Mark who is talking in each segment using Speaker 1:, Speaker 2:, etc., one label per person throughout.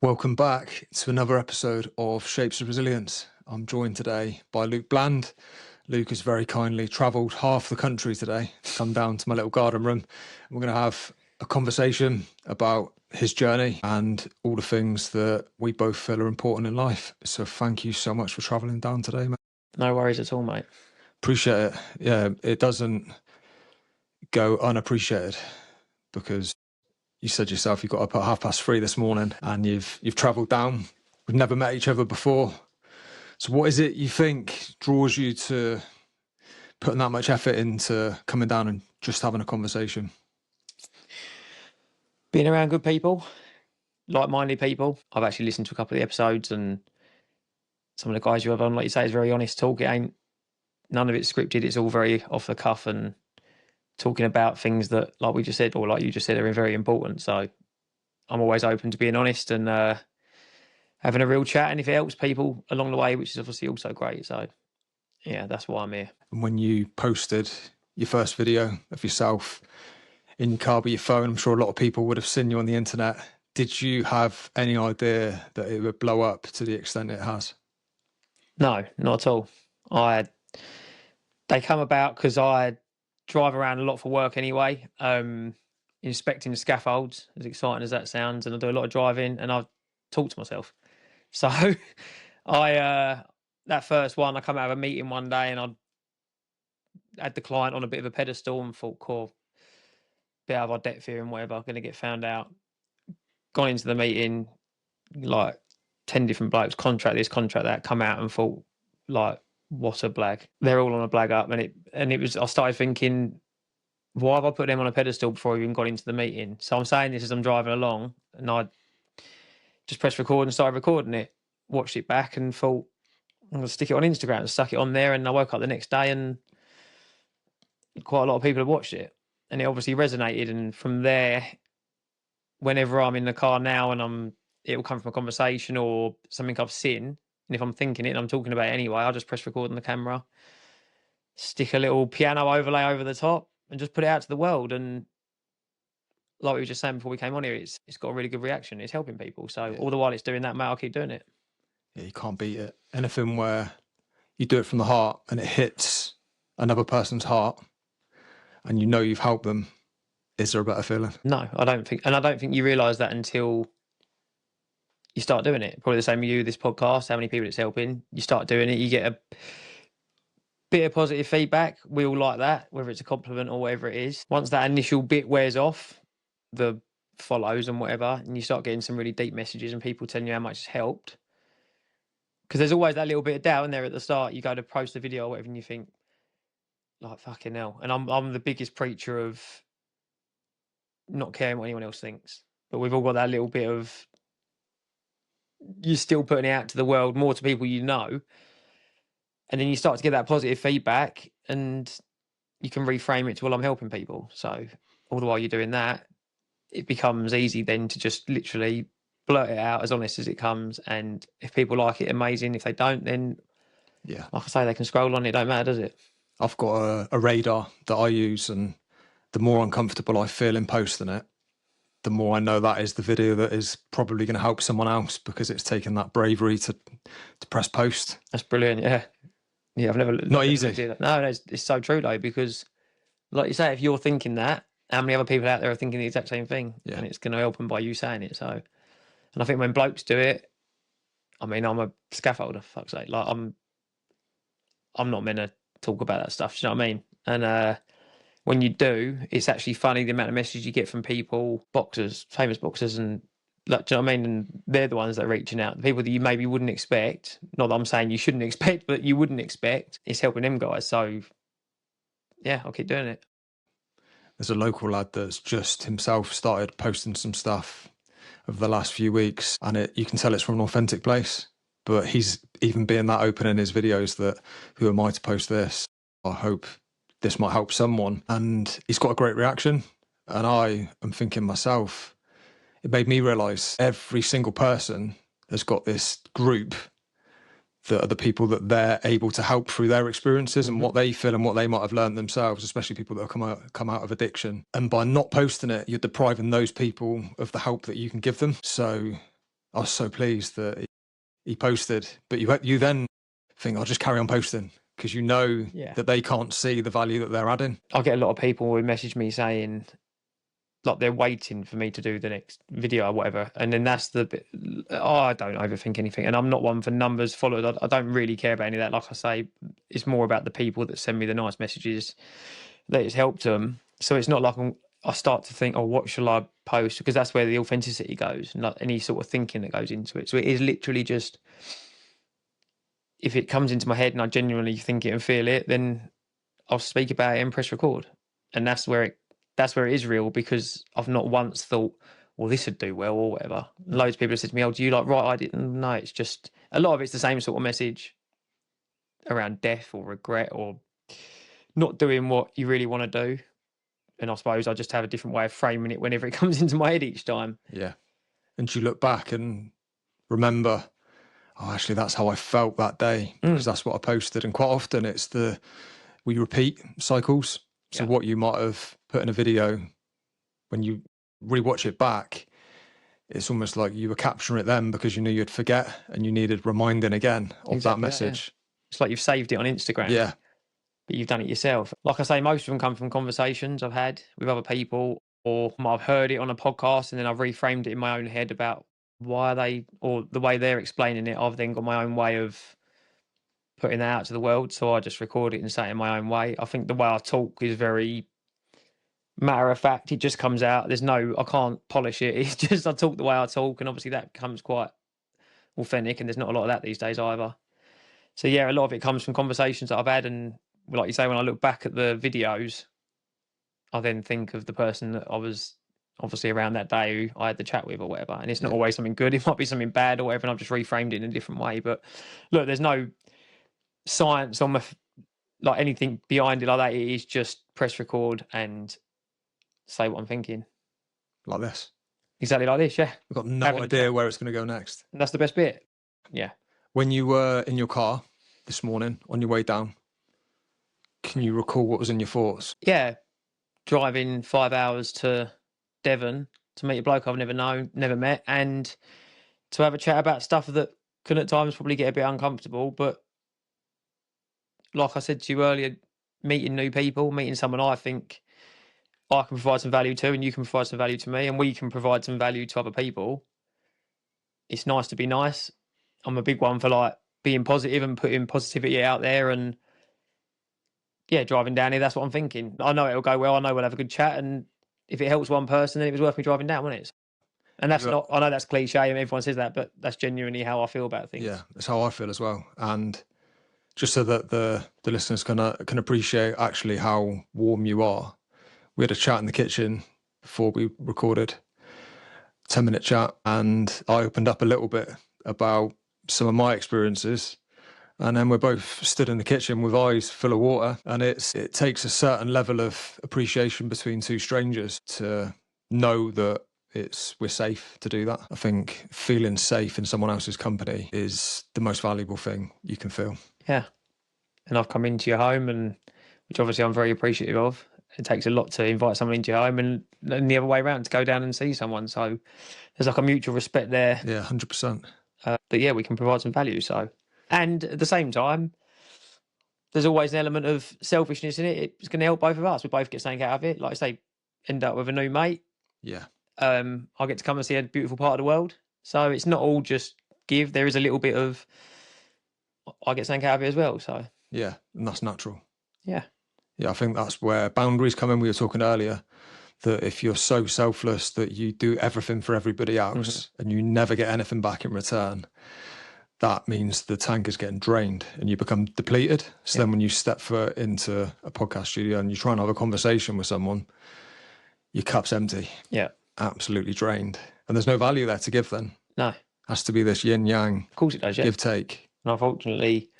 Speaker 1: Welcome back to another episode of Shapes of Resilience. I'm joined today by Luke Bland. Luke has very kindly travelled half the country today to come down to my little garden room. We're going to have a conversation about his journey and all the things that we both feel are important in life. So thank you so much for travelling down today, mate.
Speaker 2: No worries at all, mate.
Speaker 1: Appreciate it. Yeah, it doesn't go unappreciated because you said yourself you got up at 3:30 this morning and you've travelled down. We've never met each other before. So what is it you think draws you to putting that much effort into coming down and just having a conversation?
Speaker 2: Being around good people, like-minded people. I've actually listened to a couple of the episodes, and some of the guys you have on, like you say, is very honest talk. None of it's scripted. It's all very off the cuff and talking about things that, like we just said, or like you just said, are very important. So I'm always open to being honest and having a real chat. And if it helps people along the way, which is obviously also great. So yeah, that's why I'm here.
Speaker 1: And when you posted your first video of yourself in your car with your phone, I'm sure a lot of people would have seen you on the internet. Did you have any idea that it would blow up to the extent it has?
Speaker 2: No, not at all. They come about because I drive around a lot for work anyway, inspecting the scaffolds, as exciting as that sounds, and I do a lot of driving, and I talk to myself. So that first one, I come out of a meeting one day and I had the client on a bit of a pedestal and thought, cool, bit out of our depth here and whatever, going to get found out. Gone into the meeting, like 10 different blokes, contract this, contract that, come out and thought, like, what a blag. They're all on a blag up. And it was, I started thinking, why have I put them on a pedestal before I even got into the meeting? So I'm saying this as I'm driving along, and I just pressed record and started recording it, watched it back and thought, I'm going to stick it on Instagram, and stuck it on there. And I woke up the next day and quite a lot of people have watched it, and it obviously resonated. And from there, whenever I'm in the car now and it'll come from a conversation or something I've seen, and if I'm thinking it and I'm talking about it anyway, I'll just press record on the camera, stick a little piano overlay over the top and just put it out to the world. And like we were just saying before we came on here, it's got a really good reaction. It's helping people. So all the while it's doing that, mate, I'll keep doing it.
Speaker 1: Yeah, you can't beat it. Anything where you do it from the heart and it hits another person's heart and you know you've helped them, is there a better feeling?
Speaker 2: No, I don't think you realise that until you start doing it. Probably the same with you, this podcast, how many people it's helping. You start doing it, you get a bit of positive feedback. We all like that, whether it's a compliment or whatever it is. Once that initial bit wears off, the follows and whatever, and you start getting some really deep messages and people telling you how much it's helped. Because there's always that little bit of doubt in there at the start. You go to post a video or whatever and you think, like, fucking hell. And I'm the biggest preacher of not caring what anyone else thinks. But we've all got that little bit of, you're still putting it out to the world, more to people you know. And then you start to get that positive feedback and you can reframe it to, well, I'm helping people. So all the while you're doing that, it becomes easy then to just literally blurt it out as honest as it comes. And if people like it, amazing. If they don't, then,
Speaker 1: yeah,
Speaker 2: like I say, they can scroll on. It don't matter, does it?
Speaker 1: I've got a radar that I use, and the more uncomfortable I feel in posting it, the more I know that is the video that is probably going to help someone else because it's taken that bravery to press post.
Speaker 2: That's brilliant. Yeah. Yeah, I've never.
Speaker 1: Not easy.
Speaker 2: No, it's so true though, because like you say, if you're thinking that, how many other people out there are thinking the exact same thing?
Speaker 1: Yeah.
Speaker 2: And it's going to help them by you saying it. So, and I think when blokes do it, I mean, I'm a scaffolder, for fuck's sake. Like I'm not meant to talk about that stuff. Do you know what I mean? And when you do, it's actually funny the amount of messages you get from people, boxers, famous boxers, and like, do you know what I mean? And they're the ones that are reaching out. The people that you maybe wouldn't expect. Not that I'm saying you shouldn't expect, but you wouldn't expect. It's helping them guys. So yeah, I'll keep doing it.
Speaker 1: There's a local lad that's just himself started posting some stuff over the last few weeks, and you can tell it's from an authentic place. But he's even being that open in his videos that, who am I to post this? I hope this might help someone. And he's got a great reaction. And I am thinking myself, it made me realise every single person has got this group that are the people that they're able to help through their experiences and what they feel and what they might have learned themselves, especially people that have come out of addiction. And by not posting it, you're depriving those people of the help that you can give them. So I was so pleased that he posted, but you then think, I'll just carry on posting, because you know that they can't see the value that they're adding.
Speaker 2: I get a lot of people who message me saying, like, they're waiting for me to do the next video or whatever, and then that's the bit. I don't overthink anything, and I'm not one for numbers, followers. I don't really care about any of that. Like I say, it's more about the people that send me the nice messages that it's helped them. So it's not like I start to think, oh, what shall I post? Because that's where the authenticity goes, not any sort of thinking that goes into it. So it is literally just, if it comes into my head and I genuinely think it and feel it, then I'll speak about it and press record, and that's where it is real, because I've not once thought, well, this would do well or whatever. Loads of people have said to me, oh, do you like write? I didn't. No, it's just a lot of it's the same sort of message around death or regret or not doing what you really want to do. And I suppose I just have a different way of framing it whenever it comes into my head each time.
Speaker 1: Yeah. And you look back and remember, oh, actually, that's how I felt that day, because that's what I posted. And quite often we repeat cycles. So what you might have put in a video, when you rewatch it back, it's almost like you were capturing it then because you knew you'd forget and you needed reminding again of that message.
Speaker 2: It's like you've saved it on Instagram.
Speaker 1: Yeah.
Speaker 2: But you've done it yourself. Like I say, most of them come from conversations I've had with other people, or I've heard it on a podcast and then I've reframed it in my own head about why they, or the way they're explaining it. I've then got my own way of putting that out to the world. So I just record it and say it in my own way. I think the way I talk is very matter of fact. It just comes out. I can't polish it. It's just, I talk the way I talk. And obviously that comes quite authentic, and there's not a lot of that these days either. So yeah, a lot of it comes from conversations that I've had, and like you say, when I look back at the videos, I then think of the person that I was obviously around that day who I had the chat with or whatever. And it's not always something good. It might be something bad or whatever, and I've just reframed it in a different way. But look, there's no science on like anything behind it like that. It is just press record and say what I'm thinking.
Speaker 1: Like this.
Speaker 2: Exactly like this, yeah.
Speaker 1: We've got no idea where it's going to go next.
Speaker 2: And that's the best bit. Yeah.
Speaker 1: When you were in your car this morning on your way down, can you recall what was in your thoughts?
Speaker 2: Yeah. Driving 5 hours to Devon to meet a bloke I've never met, and to have a chat about stuff that can at times probably get a bit uncomfortable. But like I said to you earlier, meeting new people, meeting someone I think I can provide some value to, and you can provide some value to me, and we can provide some value to other people. It's nice to be nice. I'm a big one for like being positive and putting positivity out there, and yeah, driving down here, that's what I'm thinking. I know it'll go well. I know we'll have a good chat, and if it helps one person, then it was worth me driving down, wasn't it? And that's not, I know that's cliche and everyone says that, but that's genuinely how I feel about things.
Speaker 1: Yeah, that's how I feel as well. And just so that the listeners can appreciate actually how warm you are, we had a chat in the kitchen before we recorded, 10-minute chat, and I opened up a little bit about some of my experiences. And then we're both stood in the kitchen with eyes full of water. And it takes a certain level of appreciation between two strangers to know that we're safe to do that. I think feeling safe in someone else's company is the most valuable thing you can feel.
Speaker 2: Yeah. And I've come into your home, and which obviously I'm very appreciative of. It takes a lot to invite someone into your home, and the other way around to go down and see someone. So there's like a mutual respect there.
Speaker 1: Yeah, 100%.
Speaker 2: That yeah, we can provide some value. So, and at the same time, there's always an element of selfishness in it. It's going to help both of us. We both get something out of it. Like I say, end up with a new mate.
Speaker 1: Yeah.
Speaker 2: I get to come and see a beautiful part of the world. So it's not all just give. There is a little bit of I get something out of it as well. So
Speaker 1: yeah, and that's natural.
Speaker 2: Yeah.
Speaker 1: Yeah, I think that's where boundaries come in. We were talking earlier that if you're so selfless that you do everything for everybody else and you never get anything back in return, that means the tank is getting drained and you become depleted. So then when you step foot into a podcast studio and you try and have a conversation with someone, your cup's empty.
Speaker 2: Yeah.
Speaker 1: Absolutely drained. And there's no value there to give then.
Speaker 2: No. It
Speaker 1: has to be this yin yang.
Speaker 2: Of course it does, yeah.
Speaker 1: Give take.
Speaker 2: And unfortunately,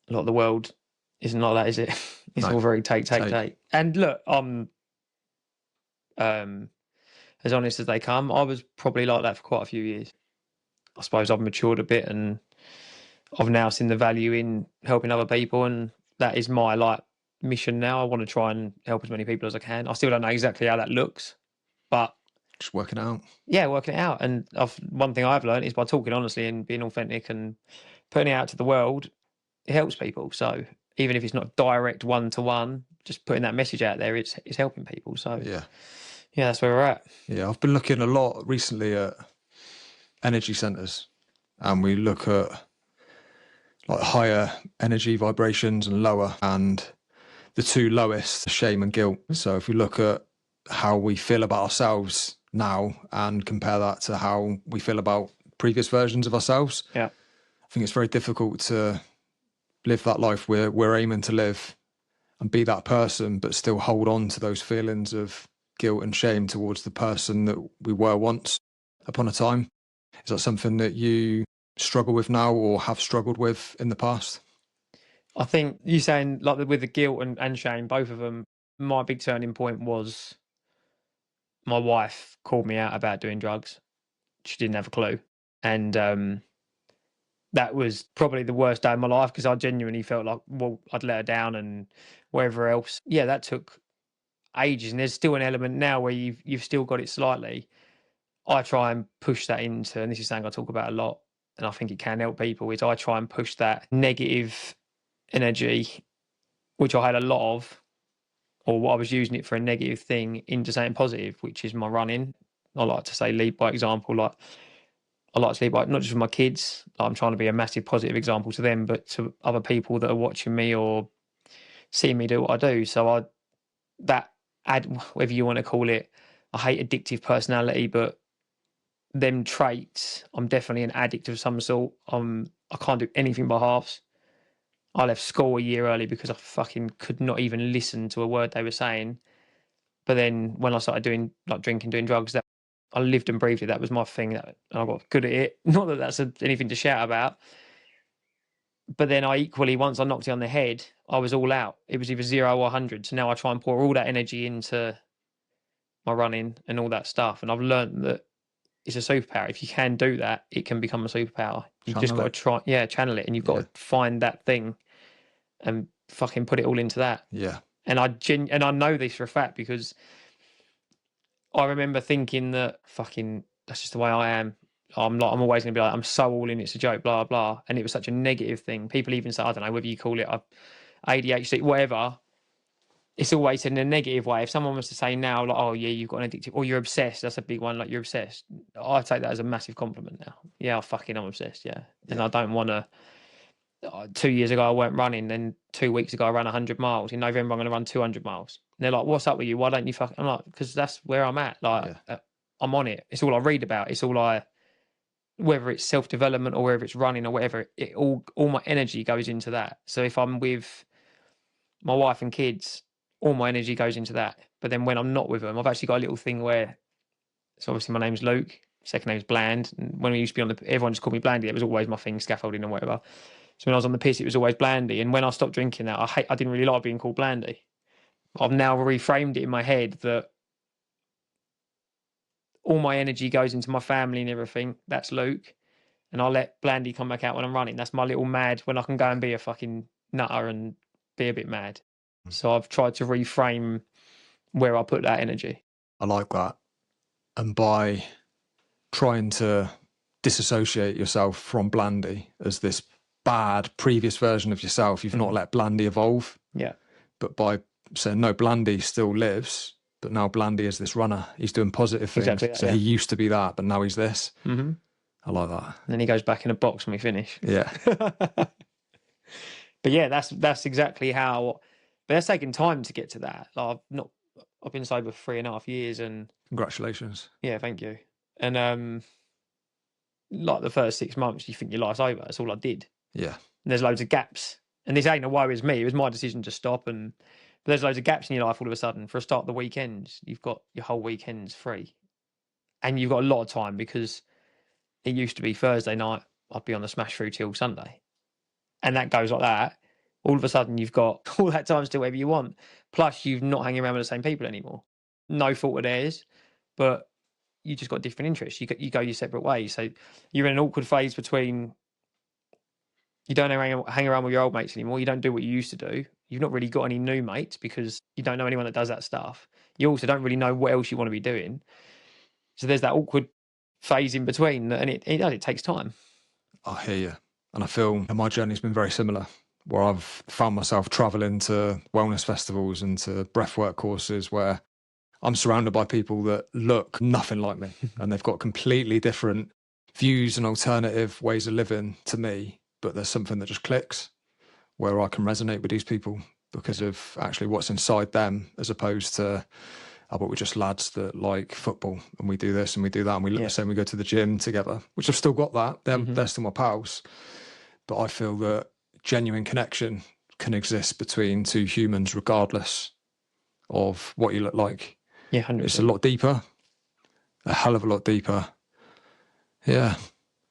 Speaker 2: a lot of the world isn't like that, is it? It's all very take. And look, I'm as honest as they come. I was probably like that for quite a few years. I suppose I've matured a bit and I've now seen the value in helping other people, and that is my mission now. I want to try and help as many people as I can. I still don't know exactly how that looks, but
Speaker 1: Just working it out.
Speaker 2: Yeah, working it out. And one thing I've learned is by talking honestly and being authentic and putting it out to the world, it helps people. So even if it's not direct one-to-one, just putting that message out there, it's helping people. So
Speaker 1: Yeah.
Speaker 2: yeah, that's where we're at.
Speaker 1: Yeah, I've been looking a lot recently at energy centers, and we look at like higher energy vibrations and lower, and the two lowest, shame and guilt. So if we look at how we feel about ourselves now and compare that to how we feel about previous versions of ourselves,
Speaker 2: Yeah.
Speaker 1: I think it's very difficult to live that life we're aiming to live and be that person, but still hold on to those feelings of guilt and shame towards the person that we were once upon a time. Is that something that you struggle with now or have struggled with in the past?
Speaker 2: I think you saying like with the guilt and shame, both of them, my big turning point was my wife called me out about doing drugs. She didn't have a clue. And that was probably the worst day of my life because I genuinely felt like, well, I'd let her down and wherever else. Yeah, that took ages. And there's still an element now where you've still got it slightly. I try and push that into, and this is something I talk about a lot, and I think it can help people, is I try and push that negative energy, which I had a lot of, or what I was using it for a negative thing, into something positive, which is my running. I like to say lead by example. Like I like to lead by not just with my kids. Like I'm trying to be a massive positive example to them, but to other people that are watching me or seeing me do what I do. So that whether you want to call it, I hate addictive personality, but them traits, I'm definitely an addict of some sort. I can't do anything by halves. I left school a year early because I fucking could not even listen to a word they were saying. But then when I started doing like drinking, doing drugs, that I lived and breathed it. That was my thing. And I got good at it. Not that that's anything to shout about. But then I equally, once I knocked it on the head, I was all out. It was either 0 or 100. So now I try and pour all that energy into my running and all that stuff. And I've learned that it's a superpower. If you can do that, it can become a superpower. You've just got to try, channel it, and you've got to find that thing and fucking put it all into that.
Speaker 1: Yeah.
Speaker 2: And I know this for a fact because I remember thinking that fucking that's just the way I am. I'm always going to be like, I'm so all in, it's a joke, blah, blah. And it was such a negative thing. People even say, I don't know, whether you call it ADHD, whatever, it's always in a negative way. If someone was to say now, like, oh, yeah, you've got an addictive, or you're obsessed, that's a big one, like, you're obsessed. I take that as a massive compliment now. Yeah, I'm obsessed, yeah. And I don't want to. 2 years ago, I weren't running. Then 2 weeks ago, I ran 100 miles. In November, I'm going to run 200 miles. And they're like, what's up with you? Why don't you fucking. I'm like, because that's where I'm at. Like, I'm on it. It's all I read about. It's all whether it's self development or whether it's running or whatever, all my energy goes into that. So if I'm with my wife and kids, all my energy goes into that. But then when I'm not with them, I've actually got a little thing where, so obviously my name's Luke, second name's Bland. And when we used to be on everyone just called me Blandy. It was always my thing, scaffolding and whatever. So when I was on the piss, it was always Blandy. And when I stopped drinking that, I didn't really like being called Blandy. I've now reframed it in my head that all my energy goes into my family and everything. That's Luke. And I'll let Blandy come back out when I'm running. That's my little mad when I can go and be a fucking nutter and be a bit mad. So I've tried to reframe where I put that energy.
Speaker 1: I like that. And by trying to disassociate yourself from Blandy as this bad previous version of yourself, you've not let Blandy evolve.
Speaker 2: Yeah.
Speaker 1: But by saying, no, Blandy still lives, but now Blandy is this runner. He's doing positive things.
Speaker 2: Exactly that,
Speaker 1: so he used to be that, but now he's this.
Speaker 2: Mm-hmm.
Speaker 1: I like that.
Speaker 2: And then he goes back in a box when we finish.
Speaker 1: Yeah.
Speaker 2: But yeah, that's exactly how. But that's taken time to get to that. Like I've been sober for 3.5 years, and
Speaker 1: Congratulations.
Speaker 2: yeah, thank you. And like the first 6 months, you think your life's over. That's all I did.
Speaker 1: Yeah.
Speaker 2: And there's loads of gaps, and this ain't a woe is me. It was my decision to stop, but there's loads of gaps in your life all of a sudden. For a start, the weekends, you've got your whole weekends free, and you've got a lot of time because it used to be Thursday night, I'd be on the smash through till Sunday. And that goes like that. All of a sudden, you've got all that time to do whatever you want. Plus, you've not hanging around with the same people anymore. No fault of theirs, but you just got different interests. You go your separate ways. So you're in an awkward phase between you don't hang around with your old mates anymore. You don't do what you used to do. You've not really got any new mates because you don't know anyone that does that stuff. You also don't really know what else you want to be doing. So there's that awkward phase in between, and it takes time.
Speaker 1: I hear you. And I feel my journey's been very similar, where I've found myself traveling to wellness festivals and to breathwork courses where I'm surrounded by people that look nothing like me and they've got completely different views and alternative ways of living to me. But there's something that just clicks where I can resonate with these people because of actually what's inside them, as opposed to, oh, but we're just lads that like football and we do this and we do that and we look the same, we go to the gym together, which I've still got that. They're still my pals. But I feel that genuine connection can exist between two humans regardless of what you look like.
Speaker 2: Yeah, 100%.
Speaker 1: It's a lot deeper, a hell of a lot deeper. Yeah.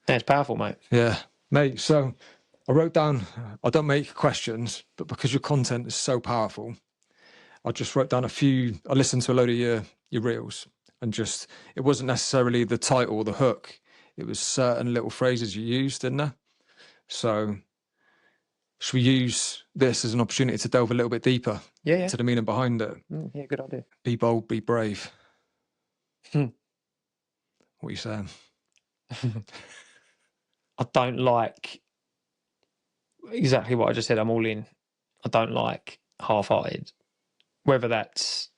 Speaker 2: Yeah, it's powerful, mate.
Speaker 1: Yeah. Mate, so I wrote down, I don't make questions, but because your content is so powerful, I just wrote down a few, I listened to a load of your reels, and just, it wasn't necessarily the title or the hook, it was certain little phrases you used, didn't there? So should we use this as an opportunity to delve a little bit deeper to the meaning behind it?
Speaker 2: Yeah, good idea.
Speaker 1: Be bold, be brave.
Speaker 2: Hmm.
Speaker 1: What are you saying?
Speaker 2: I don't like exactly what I just said. I'm all in. I don't like half-hearted. Whether that's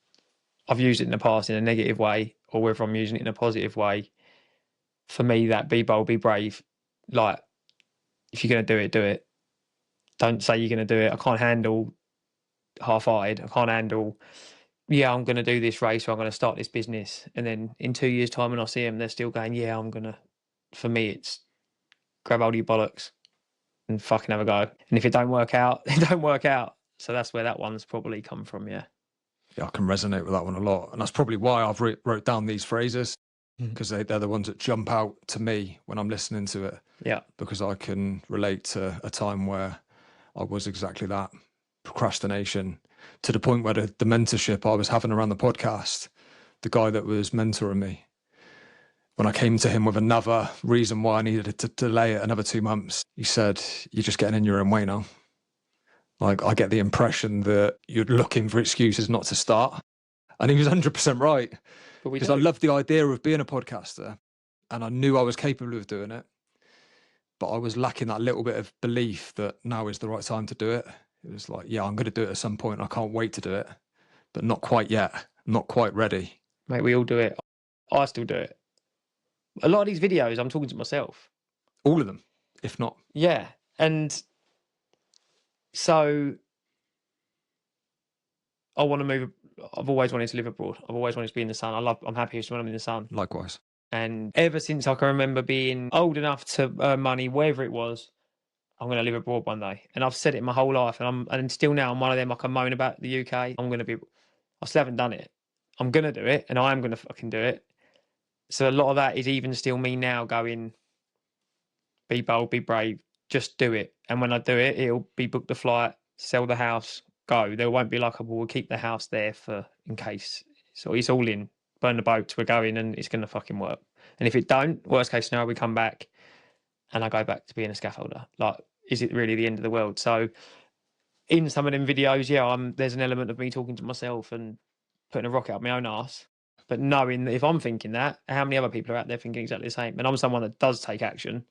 Speaker 2: I've used it in the past in a negative way or whether I'm using it in a positive way, for me, that be bold, be brave. Like, if you're going to do it, do it. Don't say you're going to do it. I can't handle half-hearted. I can't handle, yeah, I'm going to do this race or I'm going to start this business. And then in 2 years' time when I see them, they're still going, yeah, I'm going to. For me, it's grab hold of your bollocks and fucking have a go. And if it don't work out, it don't work out. So that's where that one's probably come from, yeah.
Speaker 1: Yeah, I can resonate with that one a lot. And that's probably why I've wrote down these phrases, because they're the ones that jump out to me when I'm listening to it.
Speaker 2: Yeah.
Speaker 1: Because I can relate to a time where I was exactly that. Procrastination, to the point where the mentorship I was having around the podcast, the guy that was mentoring me, when I came to him with another reason why I needed to delay it another 2 months, he said, you're just getting in your own way now. Like, I get the impression that you're looking for excuses not to start. And he was 100% right. Because I loved the idea of being a podcaster and I knew I was capable of doing it. But I was lacking that little bit of belief that now is the right time to do it. It was like, yeah, I'm going to do it at some point. I can't wait to do it, but not quite yet. I'm not quite ready.
Speaker 2: Mate, we all do it. I still do it. A lot of these videos, I'm talking to myself.
Speaker 1: All of them, if not.
Speaker 2: Yeah. And so I want to move. I've always wanted to live abroad. I've always wanted to be in the sun. I'm happiest when I'm in the sun.
Speaker 1: Likewise.
Speaker 2: And ever since I can remember being old enough to earn money, wherever it was, I'm going to live abroad one day. And I've said it my whole life. And still now I'm one of them. I can moan about the UK. I still haven't done it. I'm going to do it, and I am going to fucking do it. So a lot of that is even still me now going, be bold, be brave, just do it. And when I do it, it'll be book the flight, sell the house, go. There won't be like, we'll keep the house there for in case. So it's all in, burn the boats, we're going, and it's going to fucking work. And if it don't, worst case scenario, we come back and I go back to being a scaffolder. Like, is it really the end of the world? So in some of them videos, yeah, there's an element of me talking to myself and putting a rocket up my own arse. But knowing that if I'm thinking that, how many other people are out there thinking exactly the same? And I'm someone that does take action.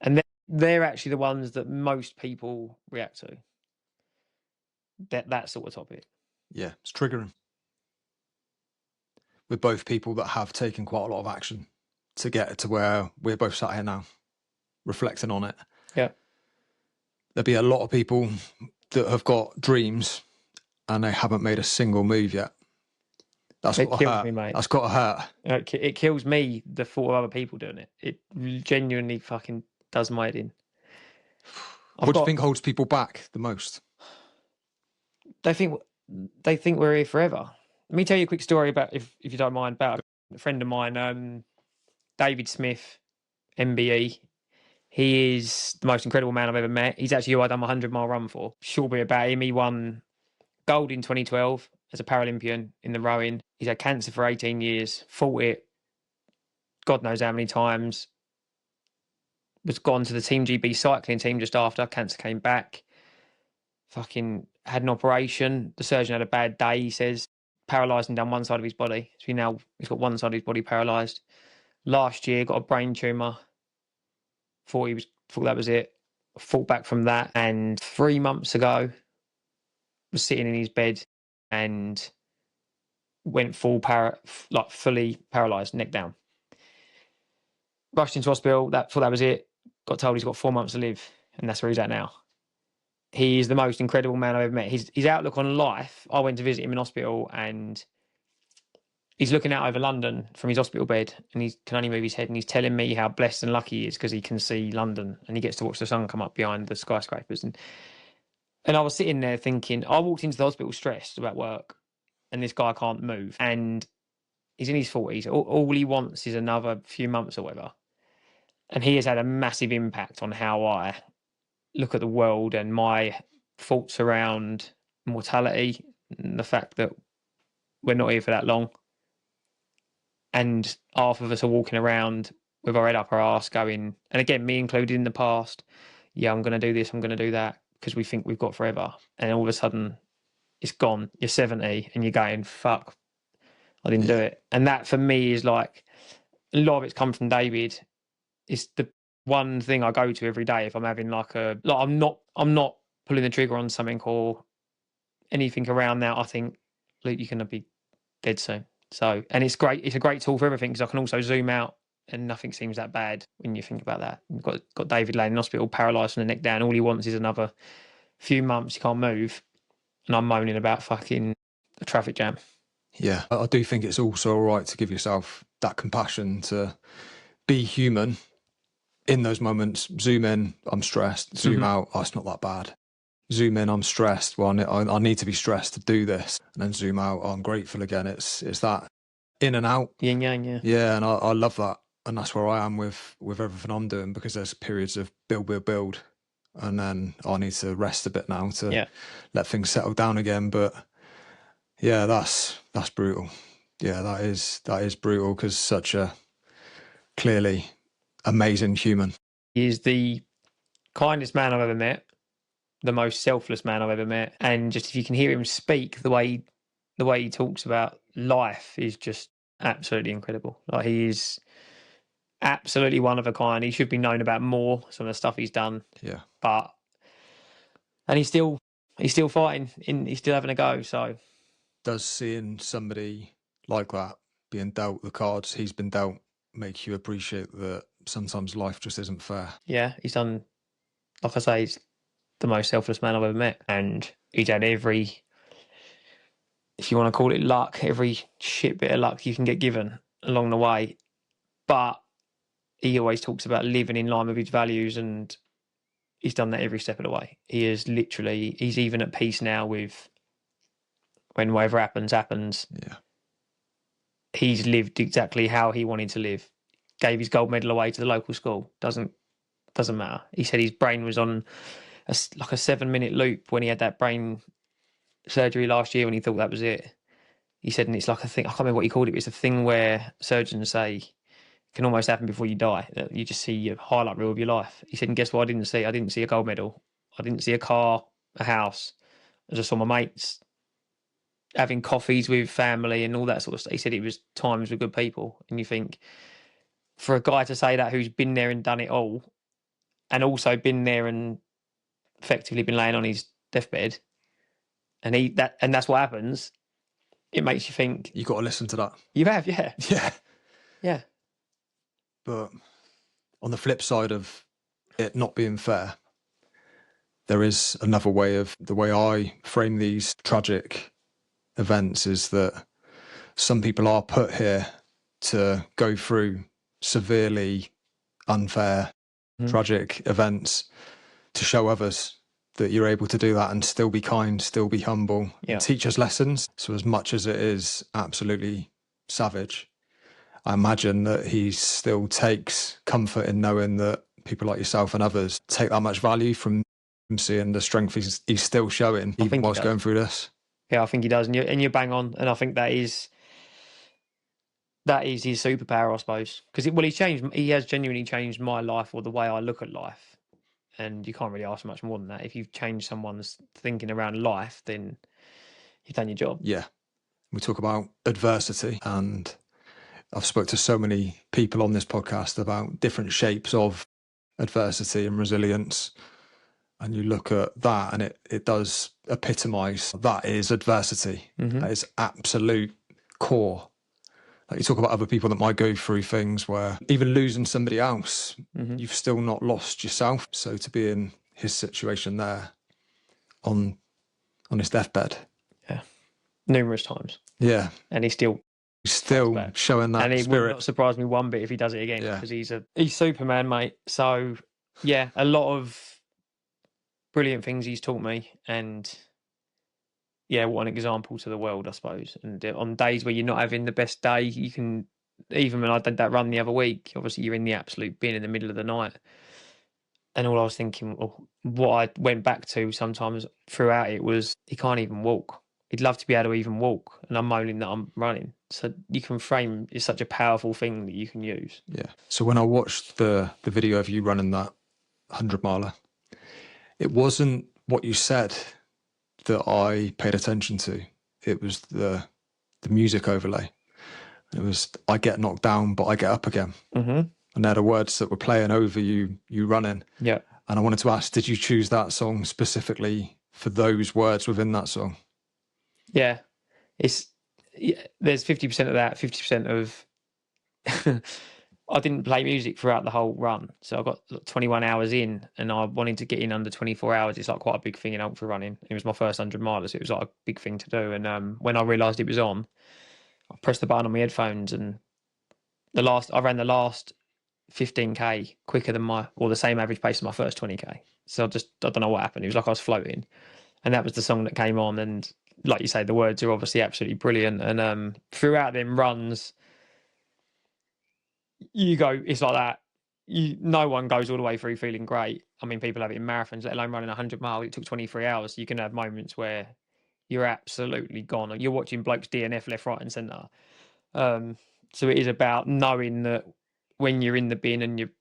Speaker 2: And they're actually the ones that most people react to. That sort of topic.
Speaker 1: Yeah, it's triggering. We're both people that have taken quite a lot of action to get to where we're both sat here now, reflecting on it.
Speaker 2: Yeah.
Speaker 1: There'll be a lot of people that have got dreams and they haven't made a single move yet. That's got to hurt. Me, mate. That's got to hurt.
Speaker 2: It kills me, the thought of other people doing it. It genuinely fucking does my head in.
Speaker 1: What do you think holds people back the most?
Speaker 2: They think we're here forever. Let me tell you a quick story about, if you don't mind, about a friend of mine, David Smith, MBE. He is the most incredible man I've ever met. He's actually who I done my 100-mile run for. Short bit about him, he won gold in 2012 as a Paralympian in the rowing. He's had cancer for 18 years, fought it God knows how many times. Was gone to the Team GB cycling team just after. Cancer came back. Fucking had an operation. The surgeon had a bad day, he says. paralysing down one side of his body. So he's got one side of his body paralysed. Last year, got a brain tumour. Thought that was it. Fought back from that, and 3 months ago, was sitting in his bed and went fully paralysed, neck down. Rushed into hospital. Thought that was it. Got told he's got 4 months to live, and that's where he's at now. He is the most incredible man I've ever met. His outlook on life. I went to visit him in hospital, and he's looking out over London from his hospital bed, and he can only move his head, and he's telling me how blessed and lucky he is because he can see London and he gets to watch the sun come up behind the skyscrapers. And I was sitting there thinking, I walked into the hospital stressed about work, and this guy can't move, and he's in his 40s. All he wants is another few months or whatever. And he has had a massive impact on how I look at the world and my thoughts around mortality and the fact that we're not here for that long. And half of us are walking around with our head up our arse going, and again, me included in the past, yeah, I'm going to do this, I'm going to do that, because we think we've got forever. And all of a sudden, it's gone. You're 70 and you're going, fuck, I didn't do it. And that for me is like, a lot of it's come from David. It's the one thing I go to every day if I'm having I'm not pulling the trigger on something or anything around that. I think, Luke, you're going to be dead soon. So, and it's great. It's a great tool for everything because I can also zoom out and nothing seems that bad when you think about that. You've got David laying in hospital, paralysed from the neck down. All he wants is another few months. He can't move. And I'm moaning about fucking a traffic jam.
Speaker 1: Yeah, I do think it's also all right to give yourself that compassion to be human in those moments. Zoom in, I'm stressed. Zoom out, oh, it's not that bad. Zoom in, I'm stressed. Well, I need to be stressed to do this. And then zoom out, oh, I'm grateful again. It's that in and out.
Speaker 2: Yin yang, yeah.
Speaker 1: Yeah, and I love that. And that's where I am with everything I'm doing, because there's periods of build. And then I need to rest a bit now to let things settle down again. But yeah, that's brutal. Yeah, that is brutal, because such a clearly amazing human.
Speaker 2: He is the kindest man I've ever met, the most selfless man I've ever met. And just if you can hear him speak, the way he talks about life is just absolutely incredible. Like, he is absolutely one of a kind. He should be known about more, some of the stuff he's done.
Speaker 1: Yeah.
Speaker 2: And he's still fighting, he's still having a go. So
Speaker 1: does seeing somebody like that being dealt the cards he's been dealt make you appreciate that sometimes life just isn't fair?
Speaker 2: Yeah, he's done, like I say, he's the most selfless man I've ever met. And he's had every, if you want to call it luck, every shit bit of luck you can get given along the way. But he always talks about living in line with his values, and he's done that every step of the way. He's even at peace now with when whatever happens.
Speaker 1: Yeah.
Speaker 2: He's lived exactly how he wanted to live. Gave his gold medal away to the local school. Doesn't matter. He said his brain was on a 7-minute loop when he had that brain surgery last year, when he thought that was it. He said, and it's like a thing, I can't remember what he called it, but it's a thing where surgeons say can almost happen before you die. You just see your highlight reel of your life. He said, and guess what I didn't see? I didn't see a gold medal. I didn't see a car, a house. I just saw my mates having coffees with family and all that sort of stuff. He said it was times with good people. And you think, for a guy to say that, who's been there and done it all, and also been there and effectively been laying on his deathbed, and that's what happens, it makes you think.
Speaker 1: You got to listen to that.
Speaker 2: You have, yeah.
Speaker 1: Yeah.
Speaker 2: Yeah.
Speaker 1: But on the flip side of it not being fair, there is another way of the way I frame these tragic events, is that some people are put here to go through severely unfair, tragic events to show others that you're able to do that and still be kind, still be humble, and teach us lessons. So as much as it is absolutely savage, I imagine that he still takes comfort in knowing that people like yourself and others take that much value from seeing the strength he's still showing, even whilst going through this.
Speaker 2: Yeah, I think he does, and you're bang on. And I think that is his superpower, I suppose, because he has genuinely changed my life, or the way I look at life. And you can't really ask much more than that. If you've changed someone's thinking around life, then you've done your job.
Speaker 1: Yeah. We talk about adversity, and I've spoke to so many people on this podcast about different shapes of adversity and resilience. And you look at that and it does epitomise that is adversity.
Speaker 2: Mm-hmm.
Speaker 1: That is absolute core. Like you talk about other people that might go through things where even losing somebody else,
Speaker 2: Mm-hmm.
Speaker 1: you've still not lost yourself. So to be in his situation there on his deathbed.
Speaker 2: Yeah. Numerous times.
Speaker 1: Yeah.
Speaker 2: And he's still
Speaker 1: showing that
Speaker 2: and it
Speaker 1: spirit.
Speaker 2: would not surprise me one bit if he does it again,
Speaker 1: Yeah.
Speaker 2: because he's Superman, mate. So yeah, a lot of brilliant things he's taught me, and yeah, what an example to the world, I suppose. And on days where you're not having the best day, you can, even when I did that run the other week, obviously you're in the absolute bin in the middle of the night. And all I was thinking, what I went back to sometimes throughout it was, he can't even walk. He'd love to be able to even walk, and I'm moaning that I'm running. So you can frame is such a powerful thing that you can use.
Speaker 1: Yeah. So when I watched the video of you running that 100-miler, it wasn't what you said that I paid attention to. It was the music overlay. It was, I get knocked down, but I get up again.
Speaker 2: Mm-hmm.
Speaker 1: And they're the words that were playing over you running.
Speaker 2: Yeah.
Speaker 1: And I wanted to ask, did you choose that song specifically for those words within that song?
Speaker 2: Yeah. There's 50% of that, 50% of I didn't play music throughout the whole run. So I got 21 hours in, and I wanted to get in under 24 hours. It's like quite a big thing in ultra running. It was my first 100 miler, so it was like a big thing to do. And when I realised it was on, I pressed the button on my headphones, and I ran the last 15k quicker than the same average pace as my first 20k. So I don't know what happened. It was like I was floating, and that was the song that came on. And like you say, the words are obviously absolutely brilliant. And throughout them runs, it's like that. No one goes all the way through feeling great. I mean, people have it in marathons, let alone running 100 miles. It took 23 hours. So you can have moments where you're absolutely gone. You're watching blokes DNF left, right, and centre. So it is about knowing that when you're in the bin and you're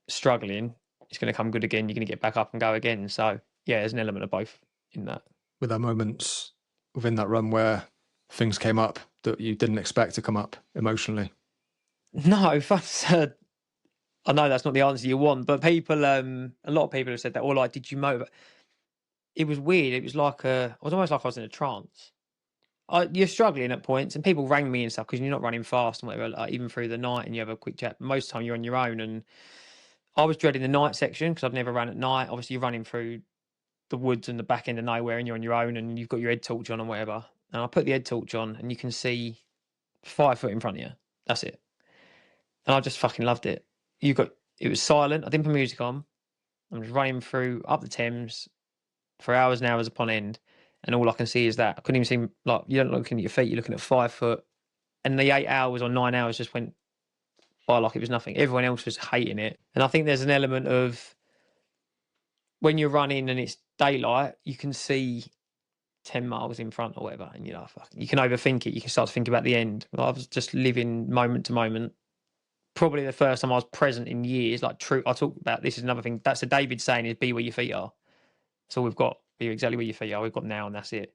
Speaker 2: struggling, it's going to come good again. You're going to get back up and go again. So yeah, there's an element of both in that.
Speaker 1: Were there moments within that run where things came up that you didn't expect to come up emotionally?
Speaker 2: No, I know that's not the answer you want, but people, a lot of people have said that, or like, did you motivate? It was weird. It was like it was almost like I was in a trance. You're struggling at points, and people rang me and stuff because you're not running fast and whatever, like, even through the night, and you have a quick chat. Most of the time you're on your own, and I was dreading the night section because I've never ran at night. Obviously, you're running through the woods and the back end of nowhere, and you're on your own, and you've got your head torch on and whatever. And I put the head torch on, and you can see 5 foot in front of you. That's it. And I just fucking loved it. It was silent. I didn't put music on. I'm just running through up the Thames for hours and hours upon end, and all I can see is that. I couldn't even see, like, you don't looking at your feet, you're looking at 5 foot, and the 8 hours or 9 hours just went by like it was nothing. Everyone else was hating it, and I think there's an element of when you're running and it's daylight, you can see 10 miles in front or whatever, and you're like, fuck, you can overthink it. You can start to think about the end. But I was just living moment to moment. Probably the first time I was present in years, like true. I talk about this is another thing. That's a David saying is be where your feet are. So we've got be exactly where your feet are. We've got now, and that's it.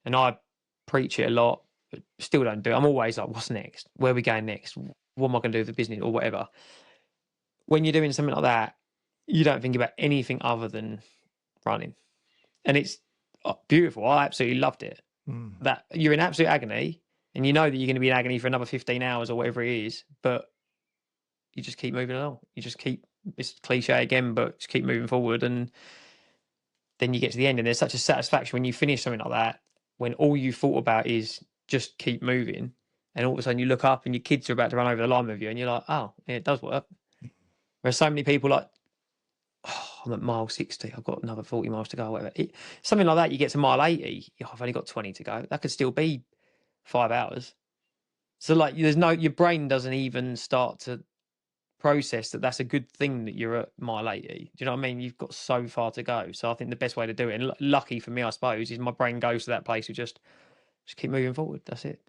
Speaker 2: And I preach it a lot, but still don't do it. I'm always like, what's next? Where are we going next? What am I going to do with the business or whatever? When you're doing something like that, you don't think about anything other than running, and it's beautiful. I absolutely loved it. That you're in absolute agony, and you know that you're going to be in agony for another 15 hours or whatever it is, but you just keep moving along. You just keep, it's cliche again, but just keep moving forward. And then you get to the end, and there's such a satisfaction when you finish something like that, when all you thought about is just keep moving. And all of a sudden you look up and your kids are about to run over the line with you, and you're like, oh, yeah, it does work. Whereas so many people like, oh, I'm at mile 60, I've got another 40 miles to go, whatever. Something like that, you get to mile 80, oh, I've only got 20 to go. That could still be 5 hours. So like, your brain doesn't even start to process that that's a good thing that you're at mile 80. Do you know what I mean? You've got so far to go. So I think the best way to do it, and lucky for me, I suppose, is my brain goes to that place of just keep moving forward. That's it.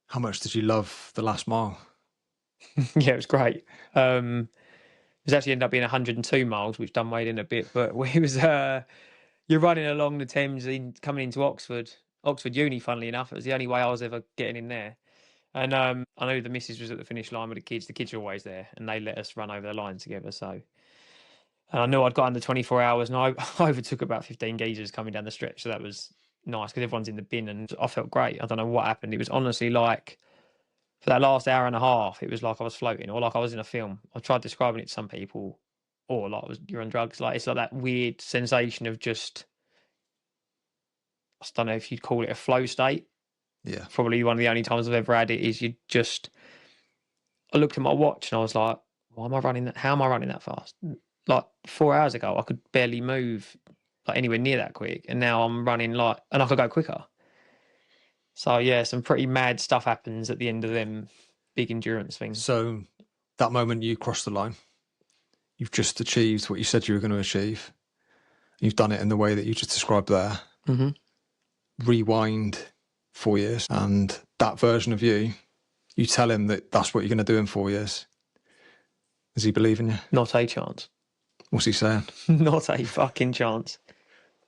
Speaker 1: How much did you love the last mile?
Speaker 2: Yeah, it was great. It was actually ended up being 102 miles, which done weighed in a bit, but we was you're running along the Thames coming into Oxford. Oxford Uni, funnily enough. It was the only way I was ever getting in there. And I knew the missus was at the finish line with the kids. The kids are always there, and they let us run over the line together. So, and I knew I'd got under 24 hours, and I overtook about 15 geezers coming down the stretch. So that was nice because everyone's in the bin, and I felt great. I don't know what happened. It was honestly like, for that last hour and a half, it was like I was floating, or like I was in a film. I tried describing it to some people, or like you're on drugs. Like, it's like that weird sensation of just, I don't know if you'd call it a flow state.
Speaker 1: Yeah.
Speaker 2: Probably one of the only times I've ever had it is I looked at my watch and I was like, why am I running that? How am I running that fast? Like 4 hours ago, I could barely move like anywhere near that quick. And now I'm running like, and I could go quicker. So yeah, some pretty mad stuff happens at the end of them big endurance things.
Speaker 1: So that moment you crossed the line, you've just achieved what you said you were going to achieve. You've done it in the way that you just described there.
Speaker 2: Mm-hmm.
Speaker 1: Rewind 4 years, and that version of you tell him that that's what you're going to do in 4 years. Does he believe in you?
Speaker 2: Not a chance.
Speaker 1: What's he saying?
Speaker 2: Not a fucking chance.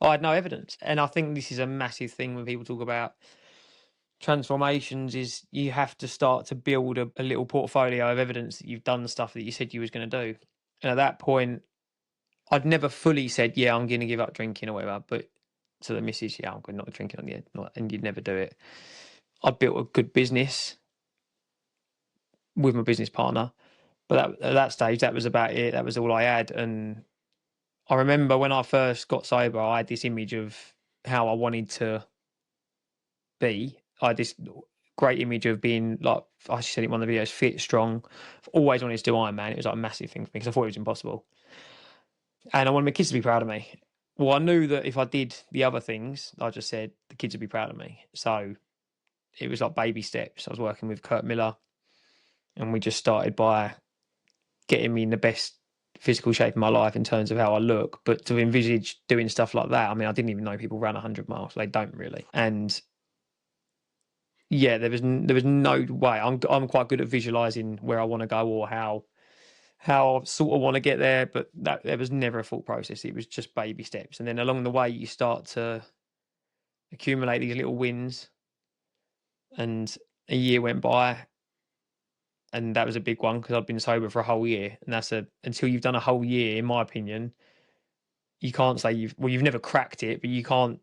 Speaker 2: I had no evidence. And I think this is a massive thing when people talk about transformations, is you have to start to build a little portfolio of evidence that you've done stuff that you said you was going to do. And at that point, I'd never fully said, yeah, I'm going to give up drinking or whatever, but to the missus, yeah, I'm not drinking on the end, and you'd never do it. I built a good business with my business partner, but at that stage, that was about it. That was all I had. And I remember when I first got sober, I had this image of how I wanted to be. I had this great image of being, like I said in one of the videos, fit, strong. I've always wanted to do Ironman. It was like a massive thing for me because I thought it was impossible. And I wanted my kids to be proud of me. Well, I knew that if I did the other things, I just said, the kids would be proud of me. So it was like baby steps. I was working with Kurt Miller, and we just started by getting me in the best physical shape of my life in terms of how I look. But to envisage doing stuff like that, I mean, I didn't even know people ran 100 miles. They don't really. And yeah, there was no way. I'm quite good at visualizing where I want to go or how I sort of want to get there, but there was never a full process. It was just baby steps. And then along the way, you start to accumulate these little wins. And a year went by, and that was a big one because I'd been sober for a whole year. And until you've done a whole year, in my opinion, you can't say you've never cracked it, but you can't,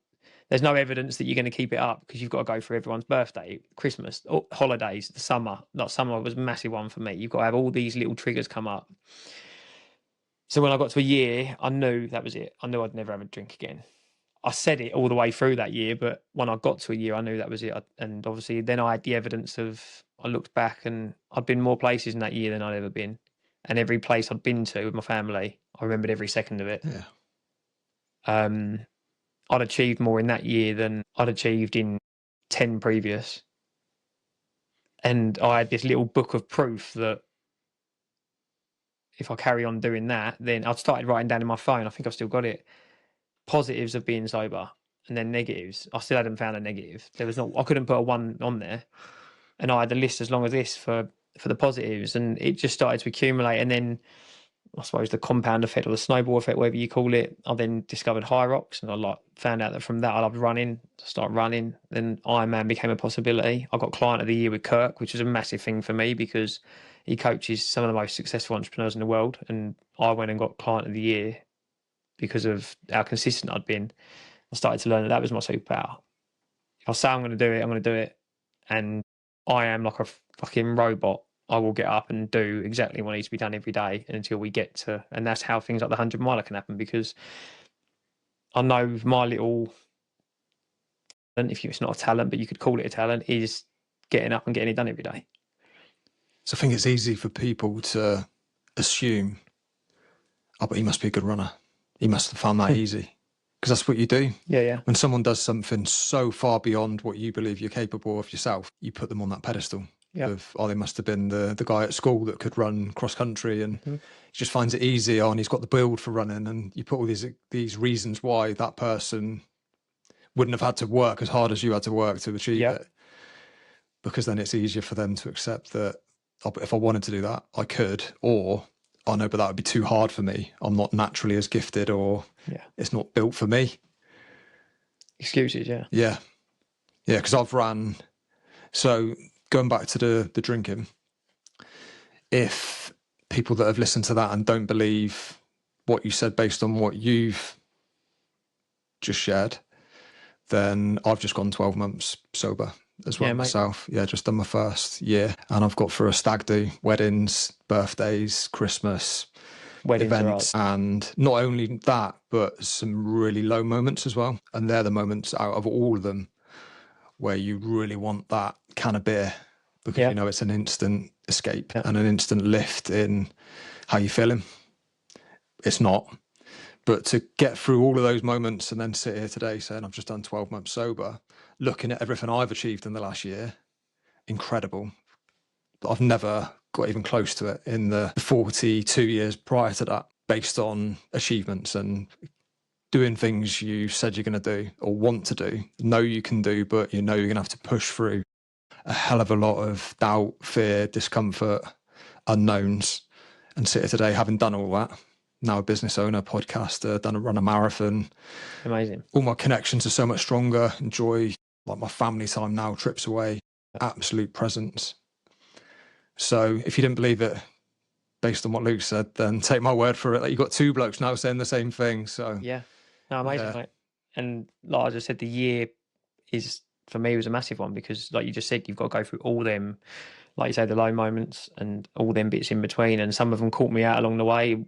Speaker 2: there's no evidence that you're going to keep it up because you've got to go for everyone's birthday, Christmas, holidays, the summer. Not summer was a massive one for me. You've got to have all these little triggers come up. So when I got to a year, I knew that was it. I knew I'd never have a drink again. I said it all the way through that year, but when I got to a year, I knew that was it. And obviously then I had the evidence of, I looked back and I'd been more places in that year than I'd ever been. And every place I'd been to with my family, I remembered every second of it.
Speaker 1: Yeah.
Speaker 2: I'd achieved more in that year than I'd achieved in 10 previous. And I had this little book of proof that if I carry on doing that, then I'd started writing down in my phone, I think I've still got it, positives of being sober, and then negatives. I still hadn't found a negative. I couldn't put a one on there. And I had a list as long as this for the positives, and it just started to accumulate. And then I suppose the compound effect or the snowball effect, whatever you call it, I then discovered high rocks, and I found out that from that I loved running. Started running. Then Ironman became a possibility. I got client of the year with Kirk, which was a massive thing for me because he coaches some of the most successful entrepreneurs in the world, and I went and got client of the year because of how consistent I'd been. I started to learn that was my superpower. If I say I'm going to do it, I'm going to do it, and I am like a fucking robot. I will get up and do exactly what needs to be done every day until we get to, and that's how things like the 100 miler can happen, because I know my little, and if it's not a talent, but you could call it a talent, is getting up and getting it done every day.
Speaker 1: So I think it's easy for people to assume, oh, but he must be a good runner. He must have found that easy. Because that's what you do.
Speaker 2: Yeah.
Speaker 1: When someone does something so far beyond what you believe you're capable of yourself, you put them on that pedestal of, oh, they must have been the guy at school that could run cross country, and he just finds it easy, and he's got the build for running, and you put all these reasons why that person wouldn't have had to work as hard as you had to work to achieve it. Because then it's easier for them to accept that, oh, but if I wanted to do that, I could, or, oh no, but that would be too hard for me. I'm not naturally as gifted, or it's not built for me.
Speaker 2: Excuses,
Speaker 1: Yeah. Yeah, because I've ran. So going back to the drinking, if people that have listened to that and don't believe what you said based on what you've just shared, then I've just gone 12 months sober as well myself. Yeah, just done my first year, and I've got through a stag do, weddings, birthdays, Christmas, events, and not only that, but some really low moments as well. And they're the moments out of all of them where you really want that can of beer, because you know it's an instant escape and an instant lift in how you're feeling. It's not. But to get through all of those moments and then sit here today saying I've just done 12 months sober, looking at everything I've achieved in the last year, incredible. I've never got even close to it in the 42 years prior to that, based on achievements and doing things you said you're going to do or want to do, know you can do, but you know you're going to have to push through a hell of a lot of doubt, fear, discomfort, unknowns, and sit here today having done all that. Now a business owner, podcaster, run a marathon.
Speaker 2: Amazing.
Speaker 1: All my connections are so much stronger. Enjoy like my family time now, trips away, absolute presence. So if you didn't believe it based on what Luke said, then take my word for it. Like, you've got two blokes now saying the same thing. So
Speaker 2: yeah, no, amazing, mate. And like I just said, the year is, for me, was a massive one, because like you just said, you've got to go through all them, like you say, the low moments and all them bits in between, and some of them caught me out along the way.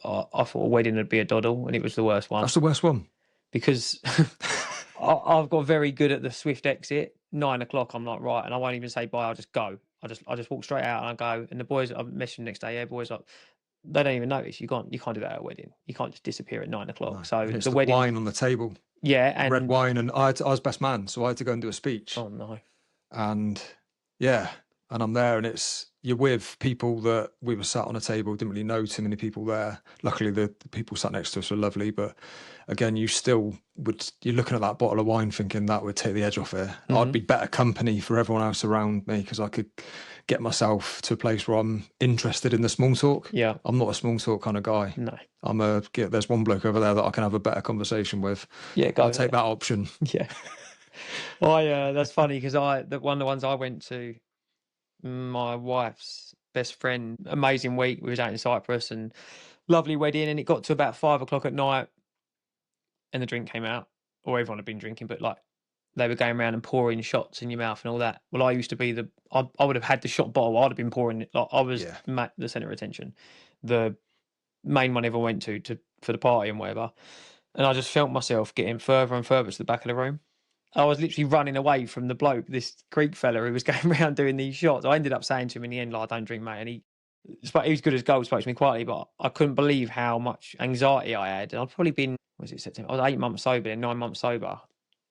Speaker 2: I thought a wedding would be a doddle, and it was the worst one.
Speaker 1: That's the worst one.
Speaker 2: Because I've got very good at the swift exit. 9 o'clock, I'm like, right, and I won't even say bye, I'll just go. I just walk straight out and I go. And the boys, I mentioned the next day, yeah, boys, like, they don't even notice. You can't do that at a wedding. You can't just disappear at 9 o'clock. No. So
Speaker 1: it's the wedding, wine on the table.
Speaker 2: Yeah, and
Speaker 1: red wine, and I was best man, so I had to go and do a speech.
Speaker 2: Oh no.
Speaker 1: And yeah, and I'm there, and you're with people that we were sat on a table, didn't really know too many people there. Luckily the people sat next to us were lovely, but again, you're looking at that bottle of wine thinking that would take the edge off it. Mm-hmm. I'd be better company for everyone else around me, because I could get myself to a place where I'm interested in the small talk.
Speaker 2: Yeah,
Speaker 1: I'm not a small talk kind of guy.
Speaker 2: No,
Speaker 1: there's one bloke over there that I can have a better conversation with.
Speaker 2: Yeah,
Speaker 1: I'll take that option.
Speaker 2: Yeah. That's funny, because one of the ones I went to, my wife's best friend, amazing week. We was out in Cyprus, and lovely wedding, and it got to about 5 o'clock at night, and the drink came out, or everyone had been drinking, but like they were going around and pouring shots in your mouth and all that. Well, I used to be I would have had the shot bottle. I'd have been pouring it. Like, I was the centre of attention, the main one I ever went to for the party and whatever. And I just felt myself getting further and further to the back of the room. I was literally running away from the bloke, this Greek fella who was going around doing these shots. I ended up saying to him in the end, like, I don't drink, mate. And he was good as gold, spoke to me quietly, but I couldn't believe how much anxiety I had. And I'd probably been, September? I was 8 months sober, then 9 months sober.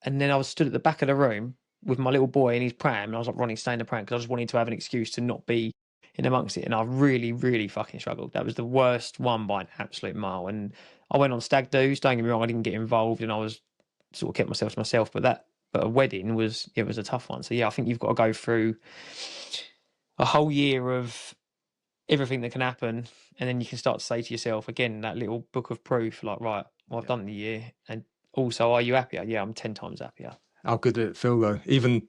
Speaker 2: And then I was stood at the back of the room with my little boy in his pram, and I was like, Ronnie, stay in the pram, because I just wanted to have an excuse to not be in amongst it. And I really, really fucking struggled. That was the worst one by an absolute mile. And I went on stag do's, don't get me wrong, I didn't get involved, and I was sort of kept myself to myself, but a wedding was a tough one. So yeah, I think you've got to go through a whole year of everything that can happen, and then you can start to say to yourself again, that little book of proof, like, right, well, I've done the year, and also, are you happier? Yeah, I'm 10 times happier.
Speaker 1: How good did it feel though? Even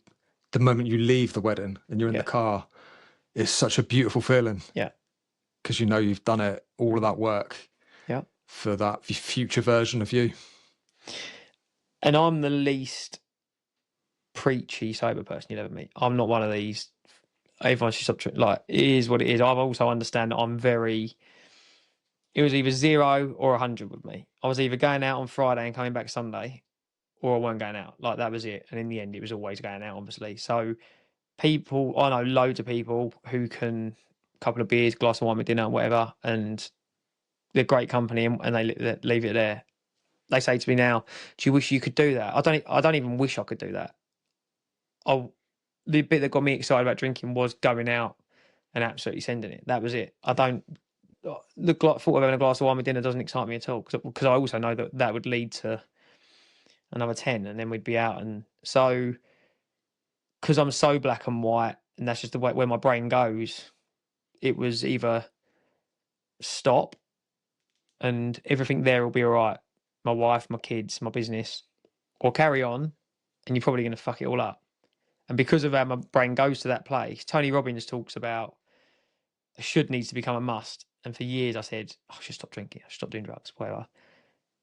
Speaker 1: the moment you leave the wedding and you're in the car, it's such a beautiful feeling.
Speaker 2: Yeah,
Speaker 1: because you know you've done it, all of that work.
Speaker 2: Yeah,
Speaker 1: for that future version of you.
Speaker 2: And I'm the least preachy sober person you'll ever meet. I'm not one of these, everyone should stop, like, it is what it is. I also understand that it was either 0 or 100 with me. I was either going out on Friday and coming back Sunday, or I weren't going out. Like, that was it. And in the end, it was always going out, obviously. So I know loads of people who can, a couple of beers, glass of wine with dinner, whatever, and they're great company, and they leave it there. They say to me now, do you wish you could do that? I don't even wish I could do that. The bit that got me excited about drinking was going out and absolutely sending it. That was it. I don't, the thought of having a glass of wine with dinner doesn't excite me at all, because I also know that would lead to another 10, and then we'd be out. And so, because I'm so black and white, and that's just the way where my brain goes, it was either stop and everything there will be all right, my wife, my kids, my business, or carry on and you're probably going to fuck it all up. And because of how my brain goes to that place, Tony Robbins talks about a should needs to become a must. And for years I said, I should stop drinking, I should stop doing drugs, whatever.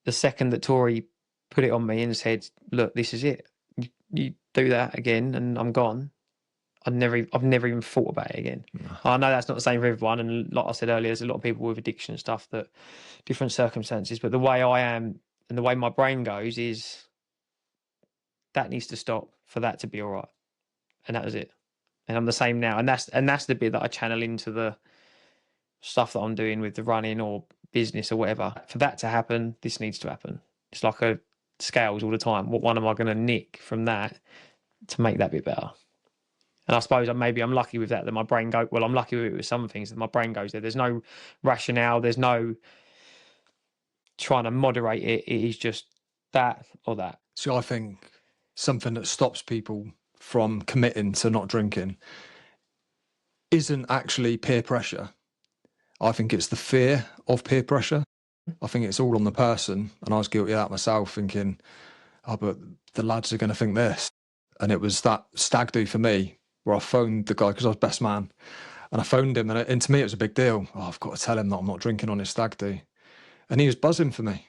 Speaker 2: The second that Tori put it on me and said, look, this is it. You do that again and I'm gone. I've never even thought about it again. No. I know that's not the same for everyone. And like I said earlier, there's a lot of people with addiction and stuff that different circumstances, but the way I am and the way my brain goes is that needs to stop for that to be all right. And that was it. And I'm the same now. And that's the bit that I channel into the stuff that I'm doing with the running or business or whatever. For that to happen, this needs to happen. It's like a scales all the time. What one am I going to nick from that to make that bit better? And I suppose maybe I'm lucky with that my brain goes, well, I'm lucky with some things that my brain goes there. There's no rationale. There's no trying to moderate it. It is just that or that.
Speaker 1: So I think something that stops people from committing to not drinking isn't actually peer pressure. I think it's the fear of peer pressure. I think it's all on the person. And I was guilty of that myself, thinking, oh, but the lads are going to think this. And it was that stag do for me where I phoned the guy because I was best man. And I phoned him and to me it was a big deal. Oh, I've got to tell him that I'm not drinking on his stag do. And he was buzzing for me.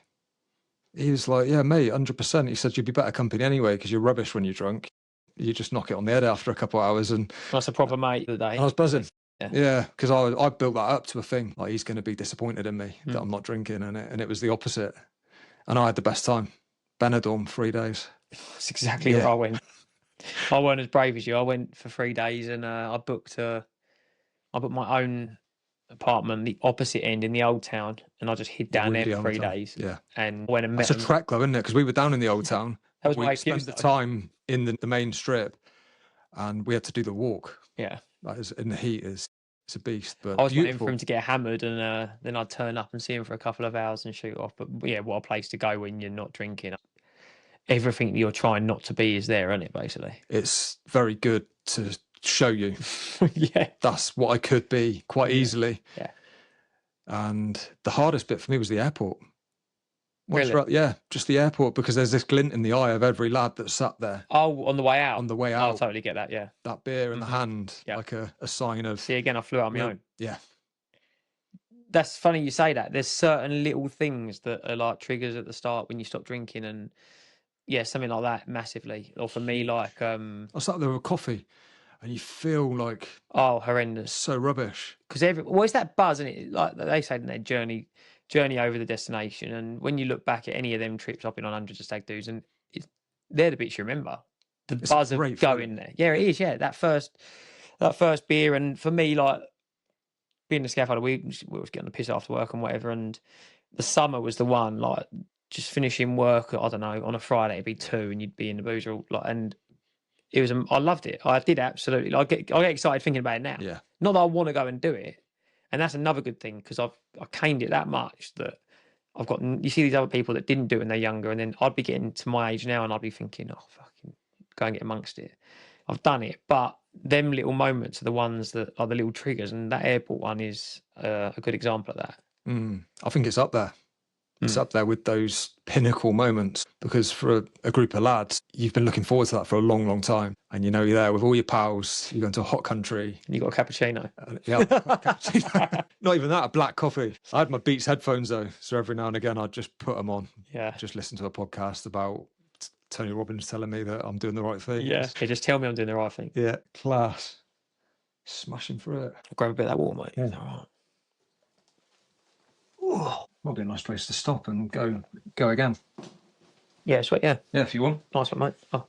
Speaker 1: He was like, yeah, mate, 100%. He said, you'd be better company anyway because you're rubbish when you're drunk. You just knock it on the head after a couple of hours. And
Speaker 2: that's a proper mate of the day.
Speaker 1: I was buzzing. Yeah, because I built that up to a thing. Like, he's going to be disappointed in me that I'm not drinking. And it was the opposite. And I had the best time. Benidorm, 3 days.
Speaker 2: That's exactly where I went. I weren't as brave as you. I went for 3 days and I booked my own apartment, the opposite end in the old town, and I just hid down there for 3 days.
Speaker 1: Yeah,
Speaker 2: and went and met.
Speaker 1: That's a trek, though, isn't it? Because we were down in the old town.
Speaker 2: That was
Speaker 1: we spent the time in the main strip, and we had to do the walk.
Speaker 2: Yeah,
Speaker 1: that is in the heat. It's a beast. But
Speaker 2: I was waiting for him to get hammered, and then I'd turn up and see him for a couple of hours and shoot off. But yeah, what a place to go when you're not drinking. Everything you're trying not to be is there, isn't it? Basically,
Speaker 1: it's very good to show you.
Speaker 2: Yeah,
Speaker 1: that's what I could be quite easily.
Speaker 2: Yeah.
Speaker 1: And the hardest bit for me was the airport.
Speaker 2: Really?
Speaker 1: Yeah, just the airport, because there's this glint in the eye of every lad that sat there.
Speaker 2: Oh, on the way out?
Speaker 1: On the way out.
Speaker 2: I totally get that, yeah.
Speaker 1: That beer in the hand, like a sign of...
Speaker 2: See, again, I flew out on my own.
Speaker 1: Yeah.
Speaker 2: That's funny you say that. There's certain little things that are like triggers at the start when you stop drinking, and yeah, something like that massively. Or for me, like... I
Speaker 1: sat there with coffee, and you feel like...
Speaker 2: Oh, horrendous.
Speaker 1: So rubbish.
Speaker 2: Because it's that buzz, and it, like they say in their journey over the destination. And when you look back at any of them trips, I've been on hundreds of stag do's, and they're the bits you remember. The buzz of going there. Yeah, it is. Yeah, that first beer, and for me, like being a scaffolder, we was getting the piss after work and whatever. And the summer was the one, like just finishing work. I don't know, on a Friday it'd be 2, and you'd be in the boozer, like, and it was. I loved it. I did absolutely. I get excited thinking about it now.
Speaker 1: Yeah.
Speaker 2: Not that I want to go and do it. And that's another good thing, because I caned it that much that I've got. You see these other people that didn't do it when they're younger, and then I'd be getting to my age now, and I'd be thinking, oh, fucking go and get amongst it. I've done it, but them little moments are the ones that are the little triggers, and that airport one is a good example of that.
Speaker 1: I think it's up there. It's up there with those pinnacle moments, because for a group of lads, you've been looking forward to that for a long, long time. And you're there with all your pals, you go into a hot country.
Speaker 2: And you got a cappuccino.
Speaker 1: Yeah, cappuccino. Not even that, a black coffee. I had my Beats headphones though, so every now and again I'd just put them on.
Speaker 2: Yeah.
Speaker 1: Just listen to a podcast about Tony Robbins telling me that I'm doing the right thing.
Speaker 2: Yeah, just tell me I'm doing the right thing.
Speaker 1: Yeah, class. Smashing through it.
Speaker 2: I'll grab a bit of that water, mate.
Speaker 1: Yeah. All right. Might be a nice place to stop and go again.
Speaker 2: Yeah, sweet, yeah.
Speaker 1: Yeah, if you want.
Speaker 2: Nice one, mate. Oh.